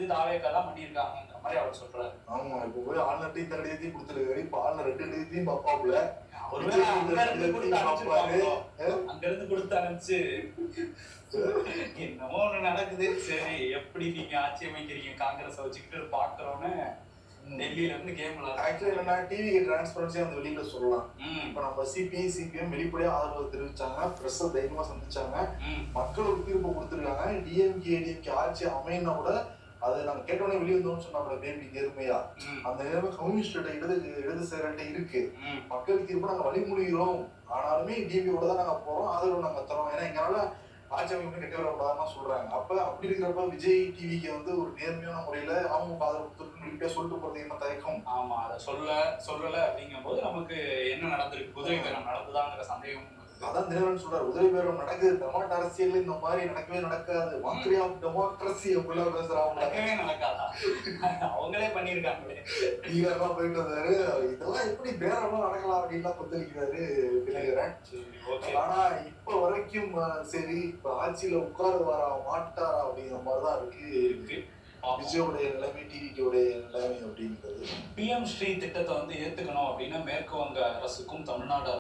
இது தாவேக்கா தான் பண்ணியிருக்காங்கன்ற மாதிரி அவர் சொல்றாரு. ஆமா, இப்ப போய் ஆளுநர்ட்டையும் இத்தனை நிதியத்தையும் கொடுத்துருக்காரு. இப்ப ஆளுநர் 2 நிதியத்தையும் பாப்பாப்புல. ஒருவேளை அங்கிருந்து கொடுத்து அனுப்பிச்சிருப்பாங்களோ, அங்கிருந்து கொடுத்து அனுப்பிச்சு என்னமோ ஒண்ணு நடக்குது. சரி, எப்படி நீங்க ஆட்சி அமைக்கிறீங்க காங்கிரஸ் வச்சுக்கிட்டு பாக்குறோன்னு டெல்லியில இருந்து கேம் விளையாடுறாங்க. ஆக்சுவலி என்னன்னா டிவி டிரான்ஸ்பரன்சியா அந்த வெளியில சொல்லலாம். இப்ப நம்ம சிபிஐ சிபிஎம் வெளிப்படையா ஆதரவு தெரிவிச்சாங்க, பிரஸ் தைரியமா சந்திச்சாங்க, மக்களுக்கு தீர்ப்பு கொடுத்துருக்காங்க. டிஎம்கே ஏடிஎம்கே ஆட்சி அமையினா கூட அதை நாங்க கேட்டோன்னே வெளியே வந்தோம்னு சொன்னாங்க பேபி நேர்மையா. அந்த நேர்மை கம்யூனிஸ்ட் இடதுசாரிகிட்ட இருக்கு. மக்கள் தீர்ப்பு நாங்க வழிமொழிகிறோம், ஆனாலுமே டிஎம்கே கூட தான் நாங்க போறோம், ஆதரவு நாங்க தரோம். ஏன்னா எங்களால ஆட்சி அமைப்பு கெட்ட வரக்கூடாதுன்னு சொல்றாங்க. அப்ப அப்படி இருக்கிறப்ப விஜய் டிவிக்கு வந்து ஒரு நேர்மையான முறையில அவங்க ஆதரவு வெளிப்படையா சொல்லிட்டு போறது என்ன தயக்கம்? ஆமா, அதை சொல்லல அப்படிங்கும் போது நமக்கு என்ன நடந்திருக்கு, குதிரை பேரம் நடந்துதாங்கிற சந்தேகம். அதான் தினகரன் சொல்றாரு, உதவி பேரம் நடக்குது, தமிழ்நாட்டு அரசியல் இந்த மாதிரி நடக்கவே நடக்காது, மந்திரி ஆஃப் டெமோக்ரஸி அப்படிலாம் பேசுறாங்க. நடக்கவே நடக்காதா? அவங்களே பண்ணிருக்காங்களே. ஈகர்லாம் போயிட்டு வந்தாரு. இதெல்லாம் எப்படி பேரம்லாம் நடக்கலாம் அப்படின்லாம் கொந்தளிக்கிறாரு தினகரன். ஆனா இப்ப வரைக்கும் சரி, இப்ப ஆட்சியில உட்காருவாரா மாட்டாரா அப்படிங்கிற மாதிரிதான் இருக்கு விஜயோடைய நிலைமை, டிவிக்கோடைய நிலைமை அப்படிங்கிறது. PM ஸ்ரீ திட்டத்தை வந்து ஏத்துக்கணும் அப்படின்னு மேற்கு வங்க அரசுக்கும் தமிழ்நாடு